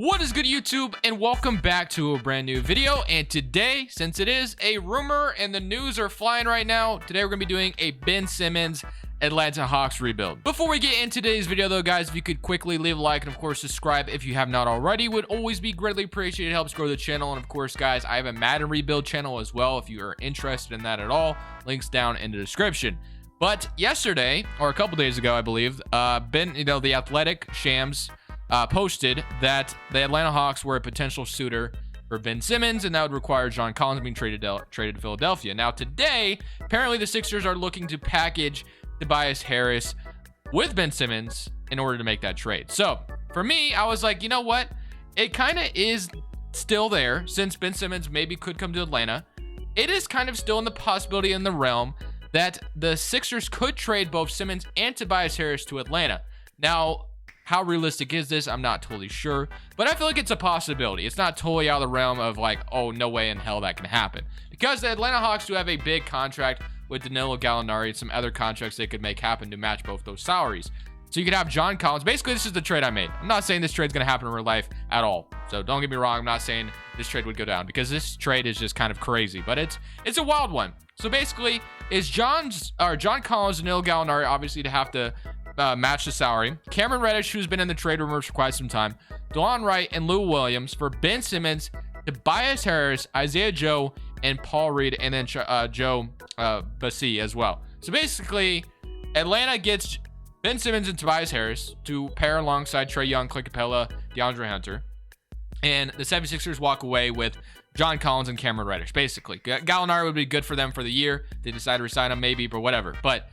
What is good, YouTube, and welcome back to a brand new video. And today, since it is a rumor and the news are flying right now, today we're gonna be doing a Ben Simmons Atlanta Hawks rebuild. Before we get into today's video though, guys, if you could quickly leave a like and of course subscribe if you have not already, would always be greatly appreciated. It helps grow the channel. And of course, guys, I have a Madden rebuild channel as well if you are interested in that at all. Links down in the description. But yesterday, or a couple days ago, I believe, the Athletic Shams posted that the Atlanta Hawks were a potential suitor for Ben Simmons, and that would require John Collins being traded to Philadelphia. Now today, apparently the Sixers are looking to package Tobias Harris with Ben Simmons in order to make that trade. So for me, I was like, you know what? It kind of is still there, since Ben Simmons maybe could come to Atlanta. It is kind of still in the possibility in the realm that the Sixers could trade both Simmons and Tobias Harris to Atlanta. Now, how realistic is this? I'm not totally sure, but I feel like it's a possibility. It's not totally out of the realm of like, oh, no way in hell that can happen. Because the Atlanta Hawks do have a big contract with Danilo Gallinari and some other contracts they could make happen to match both those salaries. So you could have John Collins. Basically, this is the trade I made. I'm not saying this trade's going to happen in real life at all. So don't get me wrong. I'm not saying this trade would go down because this trade is just kind of crazy, but it's a wild one. So basically, is John Collins and Danilo Gallinari obviously to have to match the salary. Cameron Reddish, who's been in the trade rumors for quite some time. DeLon Wright and Lou Williams for Ben Simmons, Tobias Harris, Isaiah Joe, and Paul Reed, and then Joe Bassi as well. So basically, Atlanta gets Ben Simmons and Tobias Harris to pair alongside Trae Young, Clint Capella, DeAndre Hunter. And the 76ers walk away with John Collins and Cameron Reddish, basically. Gallinari would be good for them for the year. They decide to resign him maybe, but whatever. But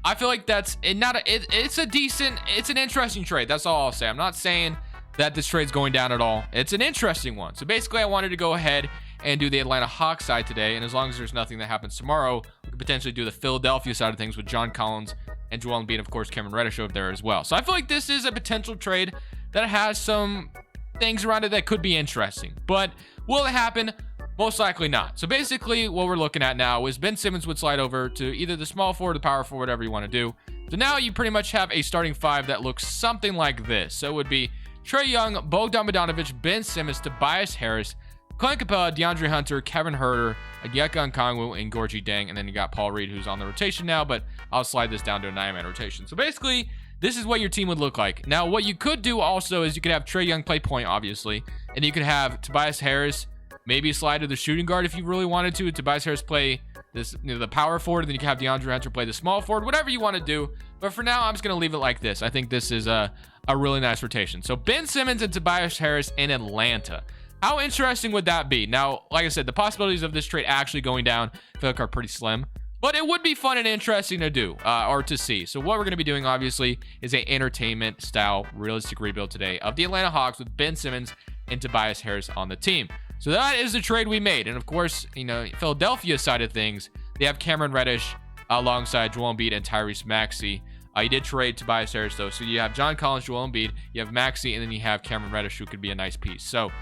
I feel like it's an interesting trade. That's all I'll say. I'm not saying that this trade's going down at all. It's an interesting one. So basically, I wanted to go ahead and do the Atlanta Hawks side today. And as long as there's nothing that happens tomorrow, we could potentially do the Philadelphia side of things with John Collins and Joel Embiid, of course, Cameron Reddish over there as well. So I feel like this is a potential trade that has some things around it that could be interesting. But will it happen? Most likely not. So basically what we're looking at now is Ben Simmons would slide over to either the small forward or the power forward, whatever you want to do. So now you pretty much have a starting five that looks something like this. So it would be Trae Young, Bogdan Bogdanovic, Ben Simmons, Tobias Harris, Clint Capella, DeAndre Hunter, Kevin Huerter, Onyeka Okongwu, and Gorgie Deng. And then you got Paul Reed, who's on the rotation now, but I'll slide this down to a 9-man rotation. So basically, this is what your team would look like. Now, what you could do also is you could have Trae Young play point, obviously, and you could have Tobias Harris maybe slide to the shooting guard if you really wanted to. Tobias Harris play this, the power forward, and then you can have DeAndre Hunter play the small forward, whatever you want to do. But for now, I'm just going to leave it like this. I think this is a really nice rotation. So Ben Simmons and Tobias Harris in Atlanta. How interesting would that be? Now, like I said, the possibilities of this trade actually going down, I feel like are pretty slim. But it would be fun and interesting to do or to see. So what we're going to be doing, obviously, is an entertainment-style realistic rebuild today of the Atlanta Hawks with Ben Simmons and Tobias Harris on the team. So that is the trade we made. And of course, you know, Philadelphia side of things, they have Cameron Reddish alongside Joel Embiid and Tyrese Maxey. You did trade Tobias Harris, though. So you have John Collins, Joel Embiid, you have Maxey, and then you have Cameron Reddish, who could be a nice piece. So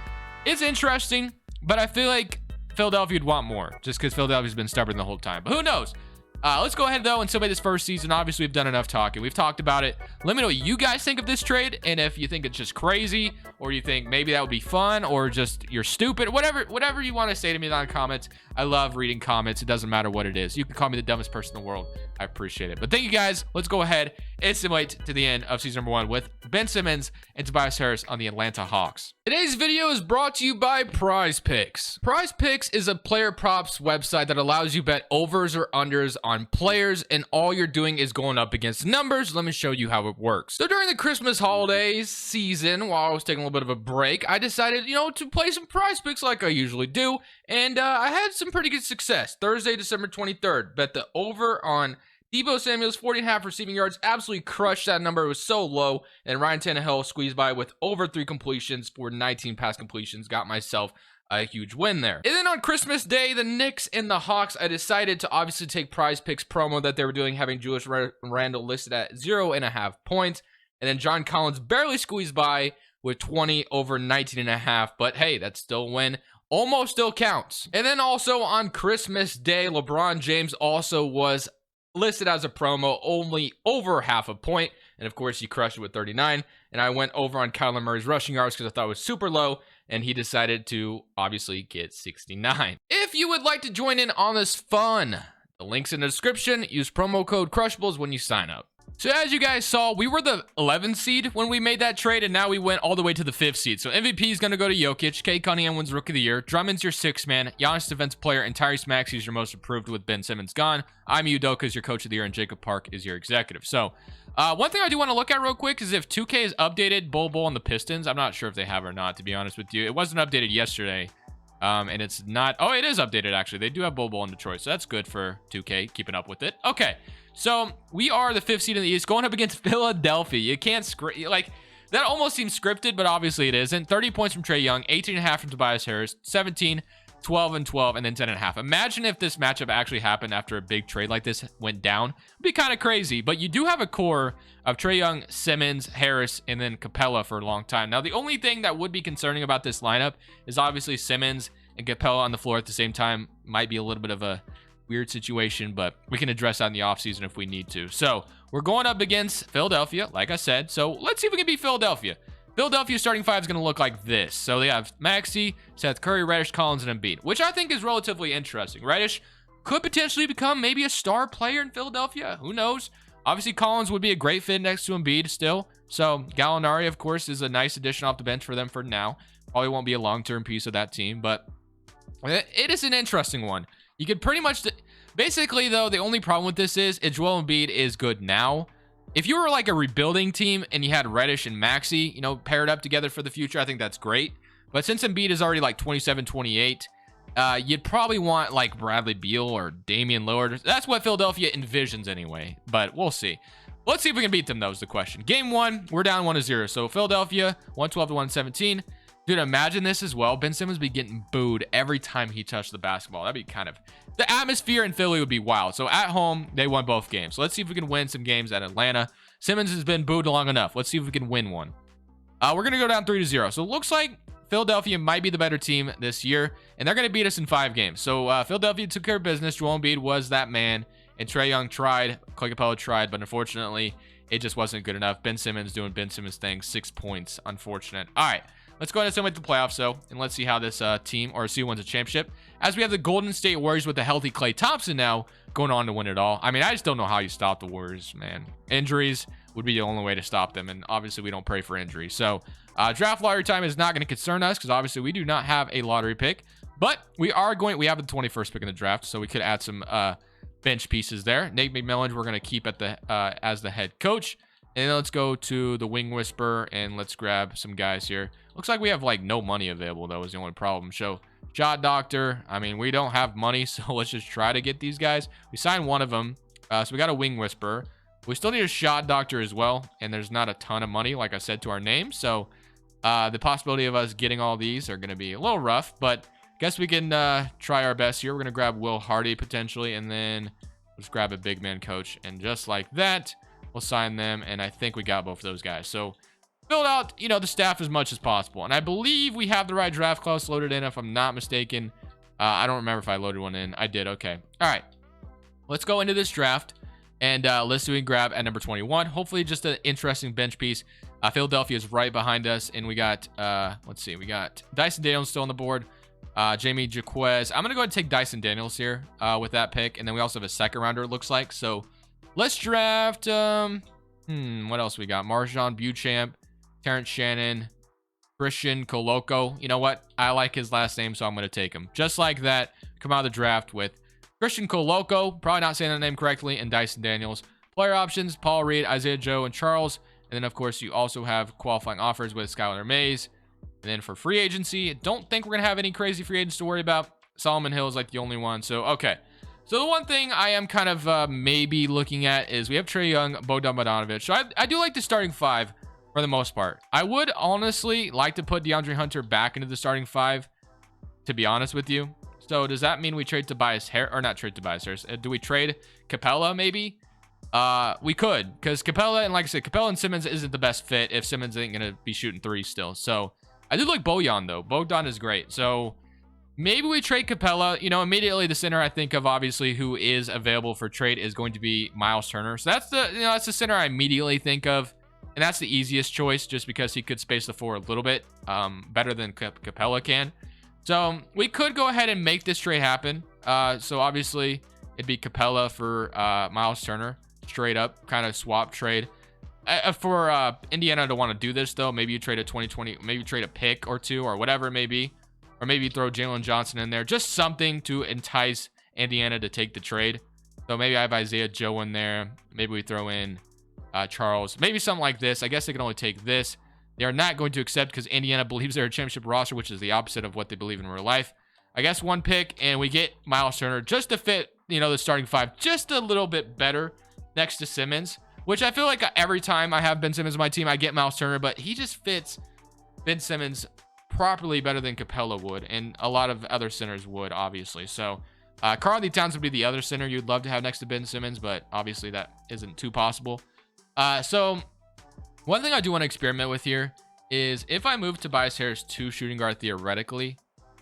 it's interesting, but I feel like Philadelphia would want more just because Philadelphia's been stubborn the whole time. But who knows? Let's go ahead, though, and celebrate this first season. Obviously, we've done enough talking. We've talked about it. Let me know what you guys think of this trade, and if you think it's just crazy, or you think maybe that would be fun, or just you're stupid, whatever you want to say to me in the comments. I love reading comments. It doesn't matter what it is. You can call me the dumbest person in the world. I appreciate it. But thank you, guys. Let's go ahead and simulate to the end of season number 1 with Ben Simmons and Tobias Harris on the Atlanta Hawks. Today's video is brought to you by Prize Picks. Prize Picks is a player props website that allows you bet overs or unders on players, and all you're doing is going up against numbers. Let me show you how it works. So during the Christmas holidays season, while I was taking a little bit of a break, I decided, to play some Prize Picks like I usually do, and I had some pretty good success. Thursday, December 23rd, bet the over on Deebo Samuel's 40.5 receiving yards. Absolutely crushed that number. It was so low. And Ryan Tannehill squeezed by with over 3 completions for 19 pass completions. Got myself a huge win there. And then on Christmas Day, the Knicks and the Hawks, I decided to obviously take Prize Picks promo that they were doing, having Julius Randle listed at 0.5 points. And then John Collins barely squeezed by with 20 over 19.5. But hey, that's still a win. Almost still counts. And then also on Christmas Day, LeBron James also was listed as a promo, only over half a point. And of course, he crushed it with 39. And I went over on Kyler Murray's rushing yards because I thought it was super low. And he decided to obviously get 69. If you would like to join in on this fun, the link's in the description. Use promo code Crushables when you sign up. So as you guys saw, we were the 11th seed when we made that trade, and now we went all the way to the 5th seed. So MVP is going to go to Jokic. Kate Cunningham wins Rookie of the Year. Drummond's your 6th man. Giannis Defensive Player, and Tyrese Maxey is your most improved with Ben Simmons gone. I'm Udoka is your Coach of the Year, and Jacob Park is your Executive. So one thing I do want to look at real quick is if 2K has updated Bol and the Pistons. I'm not sure if they have or not, to be honest with you. It wasn't updated yesterday, and it's not. Oh, it is updated, actually. They do have Bol in Detroit, so that's good for 2K, keeping up with it. Okay. So we are the 5th seed in the East going up against Philadelphia. You can't that almost seems scripted, but obviously it isn't. 30 points from Trae Young, 18.5 from Tobias Harris, 17, 12, and 12, and then 10.5. Imagine if this matchup actually happened after a big trade like this went down. It'd be kind of crazy, but you do have a core of Trae Young, Simmons, Harris, and then Capella for a long time. Now, the only thing that would be concerning about this lineup is obviously Simmons and Capella on the floor at the same time might be a little bit of a weird situation, but we can address that in the offseason if we need to. So we're going up against Philadelphia, like I said. So let's see if we can beat Philadelphia. Philadelphia's starting five is going to look like this. So they have Maxey, Seth Curry, Reddish, Collins, and Embiid, which I think is relatively interesting. Reddish could potentially become maybe a star player in Philadelphia. Who knows? Obviously, Collins would be a great fit next to Embiid still. So Gallinari, of course, is a nice addition off the bench for them for now. Probably won't be a long-term piece of that team, but it is an interesting one. You could pretty much... Basically, though, the only problem with this is Joel Embiid is good now. If you were like a rebuilding team and you had Reddish and Maxey, you know, paired up together for the future, I think that's great. But since Embiid is already like 27, 28, you'd probably want like Bradley Beal or Damian Lillard. That's what Philadelphia envisions anyway, but we'll see. Let's see if we can beat them, though, is the question. Game one, we're down 1-0. So Philadelphia, 112 to 117. Dude, imagine this as well. Ben Simmons would be getting booed every time he touched the basketball. That'd be kind of... The atmosphere in Philly would be wild. So at home, they won both games. So let's see if we can win some games at Atlanta. Simmons has been booed long enough. Let's see if we can win one. We're going to go down 3-0. So it looks like Philadelphia might be the better team this year, and they're going to beat us in 5 games. So Philadelphia took care of business. Joel Embiid was that man, and Trae Young tried. Clay Capella tried, but unfortunately, it just wasn't good enough. Ben Simmons doing Ben Simmons things. 6 points. Unfortunate. All right. Let's go ahead and simulate the playoffs, though, and let's see how this team, or see who wins a championship. As we have the Golden State Warriors with the healthy Klay Thompson now going on to win it all. I mean, I just don't know how you stop the Warriors, man. Injuries would be the only way to stop them, and obviously we don't pray for injuries. So draft lottery time is not going to concern us because obviously we do not have a lottery pick, but we have the 21st pick in the draft, so we could add some bench pieces there. Nate McMillan, we're going to keep at the as the head coach. And then let's go to the Wing Whisperer and let's grab some guys here. Looks like we have like no money available, though, is the only problem. So Shot Doctor, I mean, we don't have money, so let's just try to get these guys. We signed one of them, so we got a Wing Whisperer. We still need a Shot Doctor as well, and there's not a ton of money, like I said, to our name. So the possibility of us getting all these are going to be a little rough, but I guess we can try our best here. We're going to grab Will Hardy potentially, and then let's grab a big man coach. And just like that, we'll sign them, and I think we got both of those guys. So filled out, you know, the staff as much as possible. And I believe we have the right draft clause loaded in, if I'm not mistaken. I don't remember if I loaded one in. I did. Okay. All right. Let's go into this draft, and let's see what we can grab at number 21. Hopefully just an interesting bench piece. Philadelphia is right behind us, and we got, let's see, we got Dyson Daniels still on the board. Jamie Jaquez. I'm going to go ahead and take Dyson Daniels here with that pick, and then we also have a second rounder, it looks like. So let's draft, what else we got? Marjan Beauchamp, Terrence Shannon, Christian Coloco. You know what? I like his last name, so I'm going to take him. Just like that, come out of the draft with Christian Coloco, probably not saying that name correctly, and Dyson Daniels. Player options, Paul Reed, Isaiah Joe, and Charles. And then, of course, you also have qualifying offers with Skylar Mays. And then for free agency, don't think we're going to have any crazy free agents to worry about. Solomon Hill is like the only one. So, okay. So the one thing I am kind of maybe looking at is we have Trae Young, Bogdan Bogdanovic. So I do like the starting five for the most part. I would honestly like to put DeAndre Hunter back into the starting five, to be honest with you. So does that mean we trade Tobias Harris, or not trade Tobias Harris? Do we trade Capella maybe? We could, because Capella, and like I said, Capella and Simmons isn't the best fit if Simmons ain't going to be shooting threes still. So I do like Bojan, though. Bogdan is great. So Maybe we trade Capella. You know, immediately the center I think of, obviously, who is available for trade is going to be Miles Turner. So that's that's the center I immediately think of. And that's the easiest choice just because he could space the floor a little bit better than Capella can. So we could go ahead and make this trade happen. So obviously it'd be Capella for Miles Turner, straight up kind of swap trade. For Indiana to want to do this though, maybe you trade a 2020, maybe you trade a pick or two or whatever it may be, or maybe you throw Jalen Johnson in there, just something to entice Indiana to take the trade. So maybe I have Isaiah Joe in there. Maybe we throw in Charles, maybe something like this. I guess they can only take this. They are not going to accept because Indiana believes they're a championship roster, which is the opposite of what they believe in real life. I guess one pick, and we get Miles Turner just to fit, you know, the starting five just a little bit better next to Simmons, which I feel like every time I have Ben Simmons on my team, I get Miles Turner, but he just fits Ben Simmons properly better than Capella would, and a lot of other centers would, obviously. So Karl-Anthony Towns would be the other center you'd love to have next to Ben Simmons, but obviously that isn't too possible. So one thing I do want to experiment with here is if I move Tobias Harris to shooting guard, theoretically,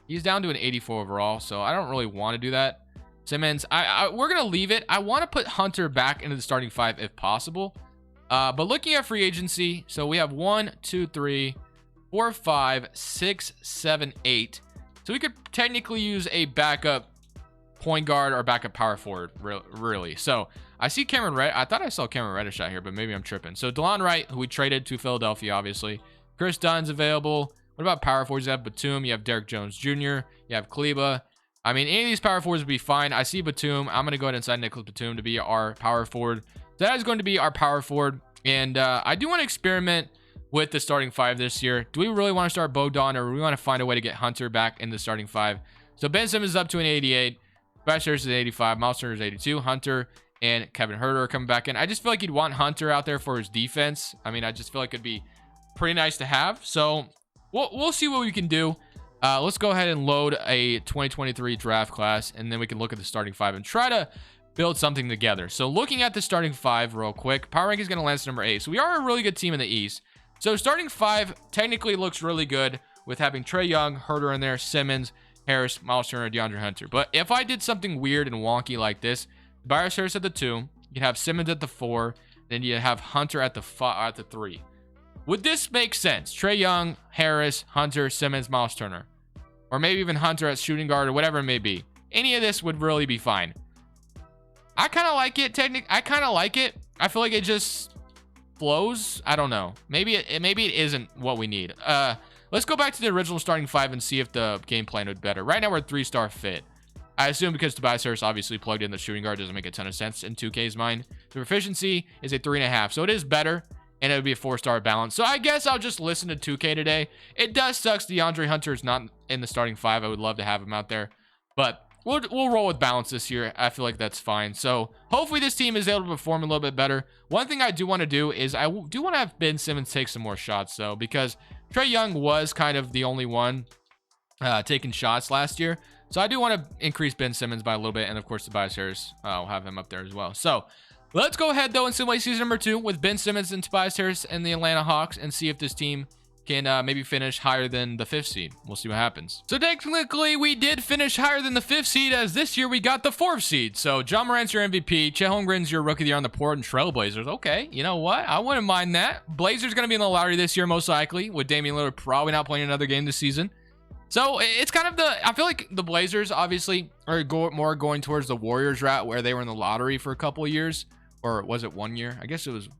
he's down to an 84 overall, so I don't really want to do that. Simmons, we're going to leave it. I want to put Hunter back into the starting five if possible. But looking at free agency, so we have 1, 2, 3, 4, 5, 6, 7, 8. So we could technically use a backup point guard or backup power forward, really. So I see Cameron Reddish. I thought I saw Cameron Reddish out here, but maybe I'm tripping. So DeLon Wright, who we traded to Philadelphia, obviously. Chris Dunn's available. What about power forwards? You have Batum. You have Derek Jones Jr. You have Kleba. I mean, any of these power forwards would be fine. I see Batum. I'm going to go ahead and sign Nicholas Batum to be our power forward. So that is going to be our power forward. And I do want to experiment with the starting five this year. Do we really want to start Bogdan, or do we want to find a way to get Hunter back in the starting five? So Ben Simmons is up to an 88. Tobias Harris is 85. Miles Turner is 82. Hunter and Kevin Huerter are coming back in. I just feel like you'd want Hunter out there for his defense. I mean, I just feel like it'd be pretty nice to have. So we'll see what we can do. Let's go ahead and load a 2023 draft class, and then we can look at the starting five and try to build something together. So looking at the starting five real quick, power rank is going to land us number 8. So we are a really good team in the East. So starting five technically looks really good with having Trae Young, Huerter in there, Simmons, Harris, Miles Turner, DeAndre Hunter. But if I did something weird and wonky like this, Tobias Harris at the 2, you'd have Simmons at the 4, then you'd have Hunter at the 3. Would this make sense? Trae Young, Harris, Hunter, Simmons, Miles Turner. Or maybe even Hunter at shooting guard or whatever it may be. Any of this would really be fine. I kind of like it. I kind of like it. I feel like it just flows. I don't know. Maybe it isn't what we need. Let's go back to the original starting five and see if the game plan would be better. Right now we're 3-star fit. I assume because Tobias Harris obviously plugged in the shooting guard doesn't make a ton of sense in 2K's mind. The proficiency is a 3.5, so it is better, and it would be a 4-star balance. So I guess I'll just listen to 2K today. It does suck DeAndre Hunter is not in the starting five. I would love to have him out there, but we'll roll with balance this year. I feel like that's fine. So hopefully this team is able to perform a little bit better. One thing I do want to do is I do want to have Ben Simmons take some more shots, though, because Trae Young was kind of the only one taking shots last year. So I do want to increase Ben Simmons by a little bit. And of course, Tobias Harris, I'll have him up there as well. So let's go ahead, though, and simulate season number 2 with Ben Simmons and Tobias Harris and the Atlanta Hawks and see if this team can maybe finish higher than the 5th seed. We'll see what happens. So technically, we did finish higher than the 5th seed, as this year we got the 4th seed. So John Morant's your MVP. Chet Holmgren's your Rookie of the Year on the Portland Trail Blazers. Okay, you know what? I wouldn't mind that. Blazers going to be in the lottery this year, most likely, with Damian Lillard probably not playing another game this season. So it's kind of I feel like the Blazers obviously are more going towards the Warriors route, where they were in the lottery for a couple of years. Or was it 1 year? I guess it was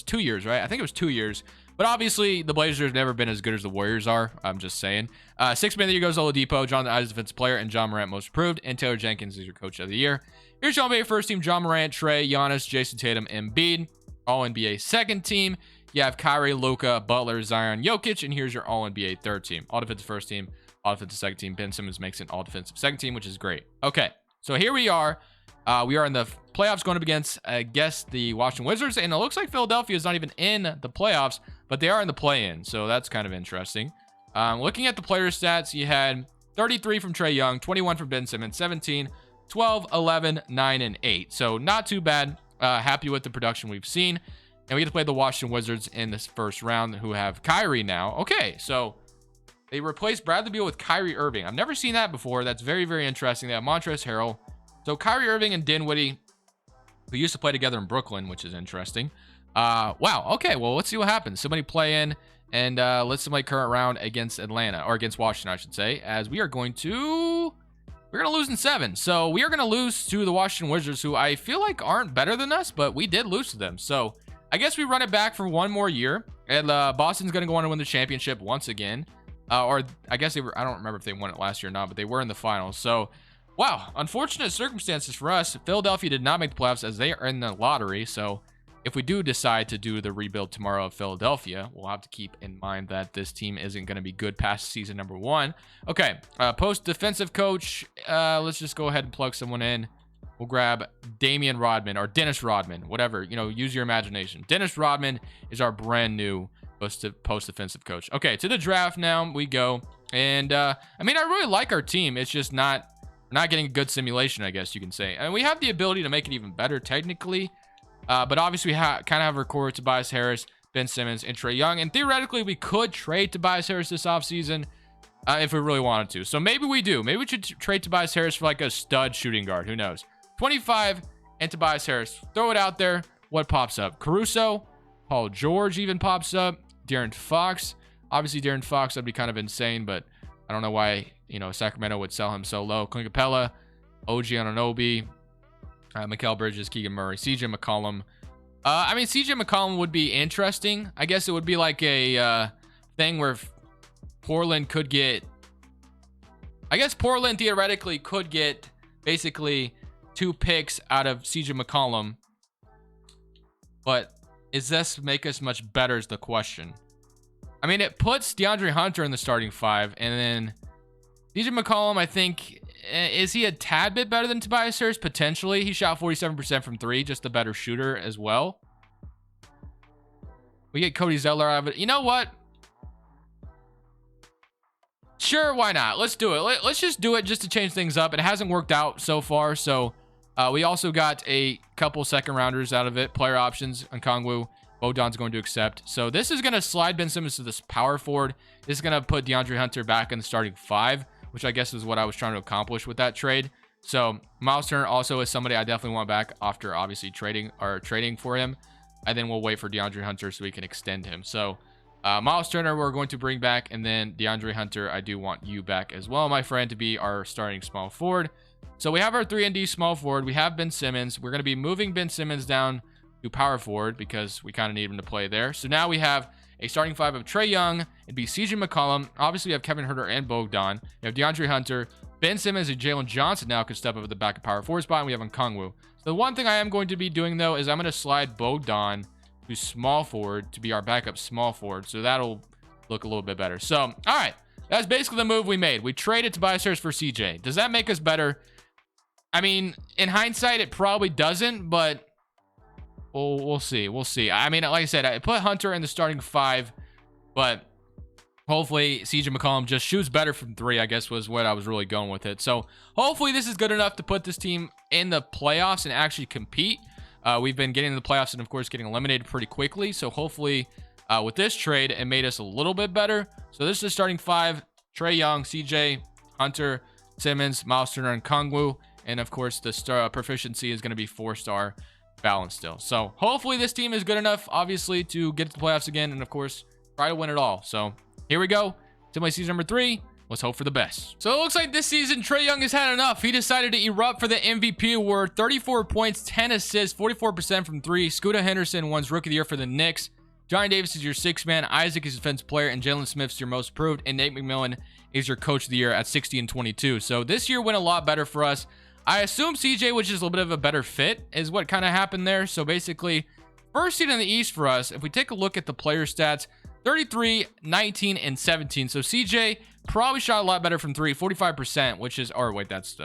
2 years, right? I think it was 2 years. But obviously, the Blazers have never been as good as the Warriors are. I'm just saying. 6th man of the year goes Oladipo, Jonathan Isaac defensive player, and John Morant most improved, and Taylor Jenkins is your coach of the year. Here's your NBA first team: John Morant, Trae, Giannis, Jason Tatum, Embiid. All NBA second team. You have Kyrie, Luka, Butler, Zion, Jokic, and here's your all NBA third team. All defensive first team, all defensive second team. Ben Simmons makes it all defensive second team, which is great. Okay, so here we are. We are in the playoffs going up against, I guess, the Washington Wizards. And it looks like Philadelphia is not even in the playoffs, but they are in the play-in. So that's kind of interesting. Looking at the player stats, you had 33 from Trae Young, 21 from Ben Simmons, 17, 12, 11, 9, and 8. So not too bad. Happy with the production we've seen. And we get to play the Washington Wizards in this first round, who have Kyrie now. Okay, so They replaced Bradley Beal with Kyrie Irving. I've never seen that before. That's very, very interesting. They have Montrezl Harrell. So Kyrie Irving and Dinwiddie, who used to play together in Brooklyn, which is interesting. Wow. Okay. Well, let's see what happens. Somebody play in, and let's somebody current round against Atlanta, or against Washington, I should say, as we're going to lose in 7. So we are going to lose to the Washington Wizards, who I feel like aren't better than us, but we did lose to them. So I guess we run it back for one more year, and Boston's going to go on to win the championship once again. Or I guess they were, I don't remember if they won it last year or not, but they were in the finals. So, wow, unfortunate circumstances for us. Philadelphia did not make the playoffs as they are in the lottery. So, if we do decide to do the rebuild tomorrow of Philadelphia, we'll have to keep in mind that this team isn't going to be good past season number 1. Okay, post defensive coach. Let's just go ahead and plug someone in. We'll grab Damian Rodman or Dennis Rodman, whatever. You know, use your imagination. Dennis Rodman is our brand new post defensive coach. Okay, to the draft now we go. And I mean, I really like our team. It's just not getting a good simulation, I guess you can say. And we have the ability to make it even better technically. But obviously we kind of have our core: Tobias Harris, Ben Simmons, and Trae Young. And theoretically we could trade Tobias Harris this offseason if we really wanted to. So maybe we do. Maybe we should trade Tobias Harris for like a stud shooting guard. Who knows? 25 and Tobias Harris. Throw it out there. What pops up? Caruso, Paul George even pops up. De'Aaron Fox. Obviously, De'Aaron Fox, that'd be kind of insane, but I don't know why, you know, Sacramento would sell him so low. Clint Capella, OG Anunoby, Mikal Bridges, Keegan Murray, CJ McCollum. I mean, CJ McCollum would be interesting. I guess it would be like a thing where Portland could get... I guess Portland theoretically could get basically 2 picks out of CJ McCollum, but does this make us much better is the question. I mean, it puts DeAndre Hunter in the starting 5, and then CJ McCollum, I think, is he a tad bit better than Tobias Harris? Potentially. He shot 47% from 3, just a better shooter as well. We get Cody Zeller out of it. You know what? Sure, why not? Let's do it. Let's just do it just to change things up. It hasn't worked out so far, so we also got a couple second rounders out of it. Player options, Okongwu, Bogdan's going to accept. So this is going to slide Ben Simmons to this power forward. This is going to put DeAndre Hunter back in the starting 5, which I guess is what I was trying to accomplish with that trade. So Miles Turner also is somebody I definitely want back after obviously trading for him. And then we'll wait for DeAndre Hunter so we can extend him. So Miles Turner we're going to bring back, and then DeAndre Hunter, I do want you back as well, my friend, to be our starting small forward. So we have our 3-and-D small forward. We have Ben Simmons. We're going to be moving Ben Simmons down to power forward because we kind of need him to play there. So now we have a starting 5 of Trae Young. It'd be CJ McCollum. Obviously, we have Kevin Huerter and Bogdan. We have DeAndre Hunter. Ben Simmons and Jalen Johnson now could step up at the back of power forward spot, and we have Okongwu. So the one thing I am going to be doing, though, is I'm going to slide Bogdan to small forward to be our backup small forward. So that'll look a little bit better. So, all right. That's basically the move we made. We traded Tobias Harris for CJ. Does that make us better? I mean, in hindsight, it probably doesn't, but we'll see. We'll see. I mean, like I said, I put Hunter in the starting 5, but hopefully CJ McCollum just shoots better from 3, I guess was what I was really going with it. So hopefully this is good enough to put this team in the playoffs and actually compete. We've been getting to the playoffs and, of course, getting eliminated pretty quickly. So hopefully with this trade, it made us a little bit better. So this is starting 5, Trae Young, CJ, Hunter, Simmons, Miles Turner, and Okongwu. And, of course, the star proficiency is going to be 4-star balance still. So, hopefully this team is good enough, obviously, to get to the playoffs again. And, of course, try to win it all. So, here we go. Simulate season number 3. Let's hope for the best. So, it looks like this season, Trae Young has had enough. He decided to erupt for the MVP award. 34 points, 10 assists, 44% from 3. Scooter Henderson wins Rookie of the Year for the Knicks. Johnny Davis is your 6th man. Isaac is defensive player. And Jalen Smith's your most approved. And Nate McMillan is your Coach of the Year at 60 and 22. So, this year went a lot better for us. I assume CJ was just a little bit of a better fit is what kind of happened there. So basically, first seed in the East for us, if we take a look at the player stats, 33, 19, and 17. So CJ probably shot a lot better from 3, 45%, which is, or wait, that's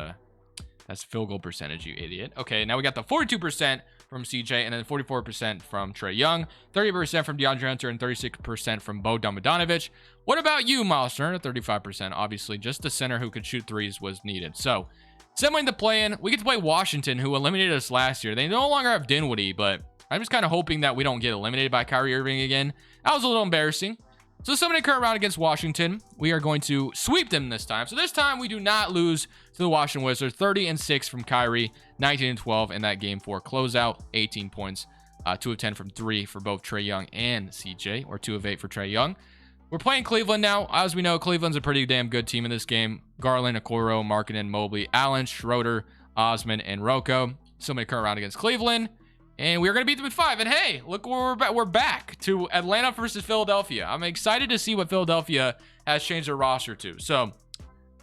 field goal percentage, you idiot. Okay, now we got the 42% from CJ and then 44% from Trae Young, 30% from DeAndre Hunter, and 36% from Bogdan Bogdanovic. What about you, Miles Turner? 35%. Obviously, just the center who could shoot threes was needed. So, similar to play-in, we get to play Washington, who eliminated us last year. They no longer have Dinwiddie, but I'm just kind of hoping that we don't get eliminated by Kyrie Irving again. That was a little embarrassing. So summoning current round against Washington, we are going to sweep them this time. So this time we do not lose to the Washington Wizards. 30-6 from Kyrie, 19-12 in that game 4 closeout, 18 points, 2 of 10 from 3 for both Trae Young and CJ, or 2 of 8 for Trae Young. We're playing Cleveland now. As we know, Cleveland's a pretty damn good team in this game. Garland, Okoro, Markkanen, Mobley, Allen, Schroeder, Osman, and Rocco. Summoning current round against Cleveland. And we're going to beat them in 5. And hey, look where we're back to Atlanta versus Philadelphia. I'm excited to see what Philadelphia has changed their roster to. So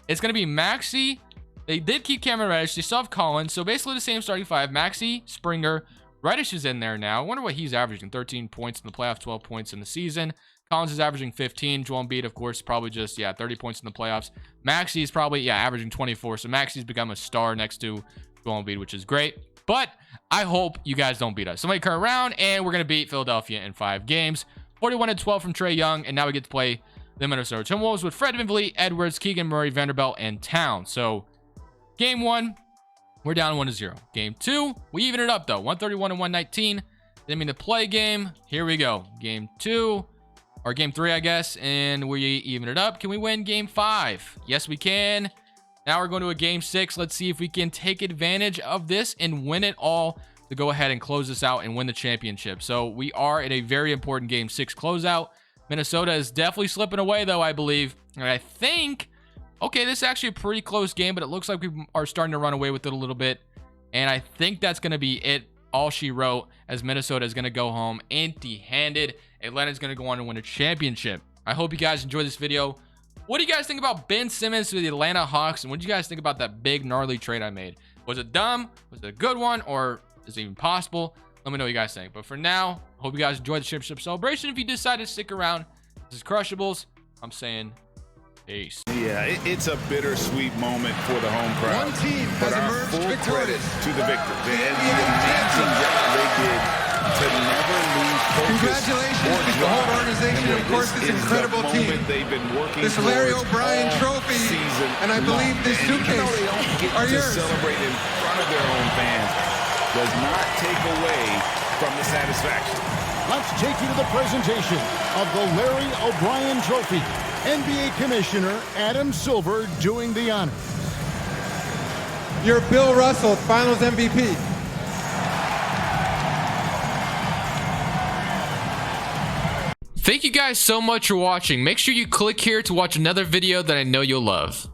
it's going to be Maxey. They did keep Cameron Reddish. They still have Collins. So basically the same starting 5. Maxey, Springer. Reddish is in there now. I wonder what he's averaging. 13 points in the playoffs, 12 points in the season. Collins is averaging 15. Joel Embiid, of course, probably just, 30 points in the playoffs. Maxey is probably, averaging 24. So Maxey's become a star next to Joel Embiid, which is great. But I hope you guys don't beat us. So, current round, and we're going to beat Philadelphia in 5 games. 41-12 from Trae Young, and now we get to play the Minnesota Timberwolves with Fred VanVleet, Edwards, Keegan Murray, Vanderbilt, and Towns. So, game 1, we're down 1-0. Game 2, we even it up, though. 131-119. Didn't mean to play game. Here we go. Game 2, or game 3, I guess, and we even it up. Can we win game 5? Yes, we can. Now we're going to a game 6. Let's see if we can take advantage of this and win it all to go ahead and close this out and win the championship. So we are at a very important game 6 closeout. Minnesota is definitely slipping away, though, I believe. And I think, okay, this is actually a pretty close game, but it looks like we are starting to run away with it a little bit. And I think that's going to be it. All she wrote, as Minnesota is going to go home empty-handed. Atlanta's going to go on and win a championship. I hope you guys enjoyed this video. What do you guys think about Ben Simmons to the Atlanta Hawks? And what do you guys think about that big gnarly trade I made? Was it dumb? Was it a good one? Or is it even possible? Let me know what you guys think. But for now, hope you guys enjoyed the championship celebration. If you decide to stick around, this is Crushables. I'm saying peace. Yeah, it's a bittersweet moment for the home crowd. One team has emerged victorious to the victors. And the amazing job they did to never lose focus. Congratulations to the whole organization, and of course this incredible team. They've been working this Larry O'Brien trophy, season and I believe this suitcase are yours. Celebrate in front of their own fans does not take away from the satisfaction. Let's take you to the presentation of the Larry O'Brien Trophy. NBA Commissioner Adam Silver doing the honors. You're Bill Russell, Finals MVP. Thank you guys so much for watching. Make sure you click here to watch another video that I know you'll love.